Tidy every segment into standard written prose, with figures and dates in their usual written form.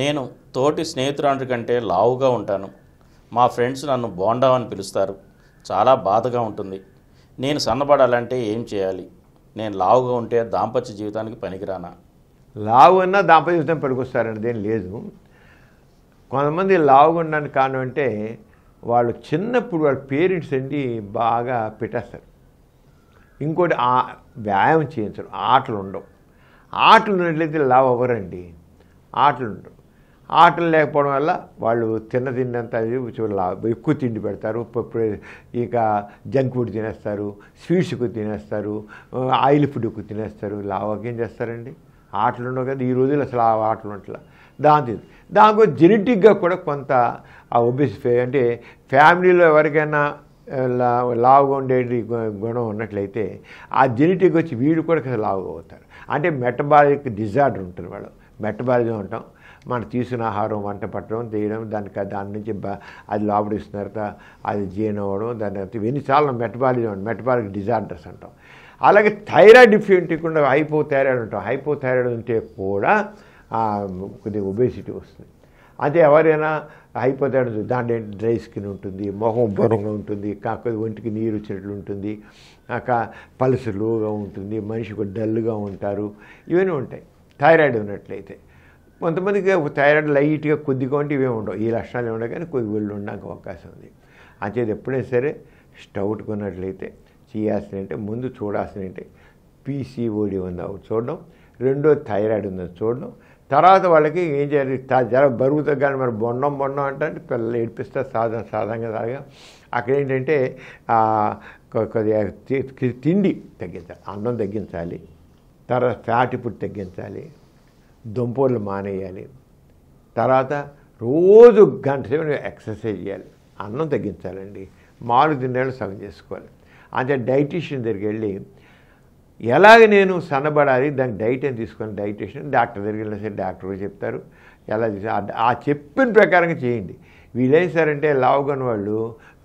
నేను తోటి స్నేహితురాండ్రి కంటే లావుగా ఉంటాను. మా ఫ్రెండ్స్ నన్ను బోండా అని పిలుస్తారు. చాలా బాధగా ఉంటుంది. నేను సన్నబడాలంటే ఏం చేయాలి? నేను లావుగా ఉంటే దాంపత్య జీవితానికి పనికిరానా? లావు అన్నా దాంపత్య జీవితం పనికొస్తారనేది ఏం లేదు. కొంతమంది లావుగా ఉండడానికి కారణం అంటే వాళ్ళు చిన్నప్పుడు వాళ్ళ పేరెంట్స్ అండి బాగా పెట్టేస్తారు. ఇంకోటి వ్యాయామం చేయించరు, ఆటలు ఉండవు. ఆటలు ఉన్నట్లయితే లావు అవ్వరండి. ఆటలు ఉండవు. ఆటలు లేకపోవడం వల్ల వాళ్ళు తిన్నంత ఎక్కువ తిండి పెడతారు. ఇక జంక్ ఫుడ్ తినేస్తారు, స్వీట్స్ ఎక్కువ తినేస్తారు, ఆయిల్ ఫుడ్ ఎక్కువ తినేస్తారు. లావుకి ఏం చేస్తారండి? ఆటలు ఉండవు కదా ఈ రోజులు. అసలు ఆ ఆటలు ఉంటలా. దాంతో జెనెటిక్గా కూడా కొంత ఆ ఒబెసిటీ అంటే ఫ్యామిలీలో ఎవరికైనా లావుగా ఉండేటి గుణం ఉన్నట్లయితే ఆ జెనెటిక్ వచ్చి వీడు కూడా లావుగా అవుతారు. అంటే మెటబాలిక్ డిజార్డర్ ఉంటుంది. వాళ్ళు మెటబాలిజం అంటాం. మనం తీసుకున్న ఆహారం వంట పట్టడం తీయడం దాని నుంచి అది లోపడిస్తున్న తర్వాత అది జీర్ణం అవ్వడం దాని తర్వాత ఇవన్నీ చాలా మెటబాలిక్ డిజార్డర్స్ అంటాం. అలాగే థైరాయిడ్ డిఫిషియెంటీ కూడా హైపోథైరాయిడ్ ఉంటాం. హైపోథైరాయిడ్ ఉంటే కూడా కొద్దిగా ఒబేసిటీ వస్తుంది. అంటే ఎవరైనా హైపోథైరాయిడ్ దాంట్లో డ్రై స్కిన్ ఉంటుంది, మొహం బొరంగా ఉంటుంది, కాకపోతే ఒంటికి నీరు వచ్చినట్లు ఉంటుంది, పల్స్ లోగా ఉంటుంది, మనిషి డల్గా ఉంటారు. ఇవన్నీ ఉంటాయి థైరాయిడ్ ఉన్నట్లయితే. కొంతమందికి థైరాయిడ్ లైట్గా కొద్దిగా ఉంటే ఇవే ఉండవు, ఈ లక్షణాలు ఉండవు, కానీ కొద్ది వెళ్ళి ఉండడానికి అవకాశం ఉంది. అంచేది ఎప్పుడైనా సరే స్టౌట్ కొన్నట్లయితే చేయాల్సినంటే ముందు చూడాల్సినంటే పీసీఓడి ఉందా చూడడం, రెండో థైరాయిడ్ ఉందని చూడడం. తర్వాత వాళ్ళకి ఏం చేయాలి? జర బరువు తగ్గాలి. మరి బొండం అంటే పిల్లలు ఏడిపిస్తారు సాధారణంగా. అక్కడ ఏంటంటే కొద్దిగా తిండి తగ్గించాలి, అన్నం తగ్గించాలి, తర్వాత ఫ్యాట్ ఫుడ్ తగ్గించాలి, దుంపలు మానేయాలి, తర్వాత రోజు గంట సేపు ఎక్సర్సైజ్ చేయాలి, అన్నం తగ్గించాలండి, మాలు తినేళ్ళు సగం చేసుకోవాలి. అంటే డైటీషియన్ దగ్గరికి వెళ్ళి ఎలాగ నేను సన్నబడాలి దానికి డైట్ అని తీసుకొని డైటీషియన్ డాక్టర్ దగ్గరికి వెళ్ళినా సరే డాక్టర్ కూడా చెప్తారు ఎలా ఆ చెప్పిన ప్రకారంగా చేయండి. వీళ్ళేం సారంటే లావుగాని వాళ్ళు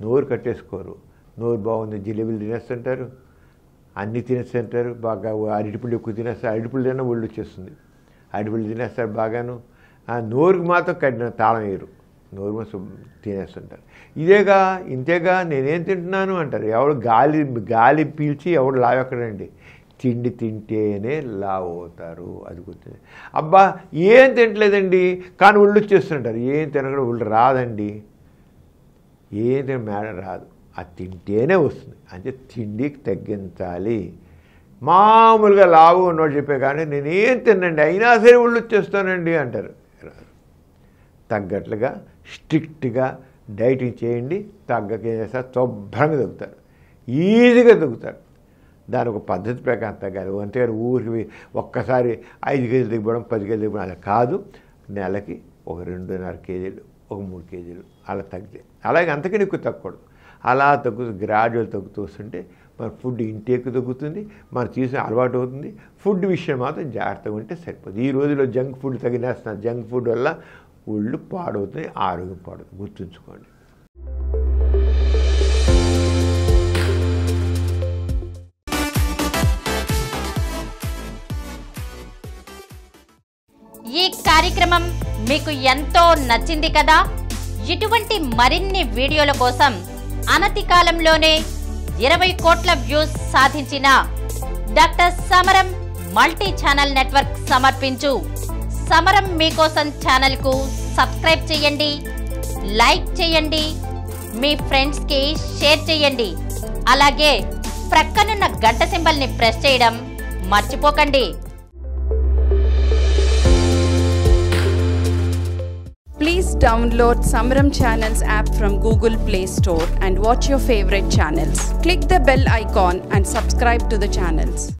నోరు కట్టేసుకోరు. నోరు బాగుంది జిలేబీలు తినేస్తుంటారు, అన్నీ తినేస్తుంటారు, బాగా అరటిపళ్ళు ఎక్కువ తినేస్తారు. అరటిపళ్ళు తిన్నా ఒళ్ళు వచ్చేస్తుంది. అరటిపళ్ళు తినేస్తారు బాగాను. నోరుకి మాత్రం కట్టిన తాళం వేయరు, నోరు తినేస్తుంటారు. ఇంతేగా నేనేం తింటున్నాను అంటారు. ఎవడు గాలి పీల్చి ఎవడు లావు ఎక్కడండి? తిండి తింటేనే లావు అవుతారు. అది గుర్తుంది. అబ్బా ఏం తినట్లేదండి కానీ ఒళ్ళు వచ్చేస్తుంటారు. ఏం తినకుండా ఒళ్ళు రాదండి. ఏం తిన మేడం రాదు, అది తింటేనే వస్తుంది. అంటే తిండికి తగ్గించాలి. మామూలుగా లావు ఉన్నోడు చెప్పే కానీ నేనేం తినండి అయినా సరే ఒళ్ళు వచ్చేస్తానండి అంటారు. తగ్గట్లుగా స్ట్రిక్ట్గా డైటింగ్ చేయండి. తగ్గకేం చేస్తారు? శుభ్రంగా తగ్గుతారు, ఈజీగా తగ్గుతారు. దాని ఒక పద్ధతి ప్రకారం తగ్గాలి. అంతేగాని ఊరికి ఒక్కసారి 5 కేజీలు దిగిపోవడం 10 కేజీలు దిగిపోవడం అలా కాదు. నెలకి ఒక 2.5 కేజీలు ఒక 3 కేజీలు అలా తగ్గితే, అలాగే అంతకని ఎక్కువ తగ్గకూడదు. అలా గ్రాడ్యువల్ తగ్గుతూ వస్తుంటే మన ఫుడ్ ఇంటేక్ తగ్గుతుంది, మనం తీసుకునే అలవాటు అవుతుంది. ఫుడ్ విషయం మాత్రం జాగ్రత్తగా ఉంటే సరిపోతుంది. ఈ రోజుల్లో జంక్ ఫుడ్ తగినేస్తున్నారు. జంక్ ఫుడ్ వల్ల ఒళ్ళు పాడవుతుంది, ఆరోగ్యం పాడవుతుంది. గుర్తుంచుకోండి. ఈ కార్యక్రమం మీకు ఎంతో నచ్చింది కదా? ఇటువంటి మరిన్ని వీడియోల కోసం అనతి కాలంలోనే 20 కోట్ల వ్యూస్ సాధించిన డాక్టర్ సమరం మల్టీ ఛానల్ నెట్వర్క్ సమర్పించు సమరం మీకోసం ఛానల్ కు సబ్స్క్రైబ్ చేయండి, లైక్ చేయండి, మీ ఫ్రెండ్స్ కి షేర్ చేయండి. అలాగే ప్రక్కనున్న గంట సింబల్ ని ప్రెస్ చేయడం మర్చిపోకండి. Please download Samaram Channels app from Google Play Store and watch your favorite channels. Click the bell icon and subscribe to the channels.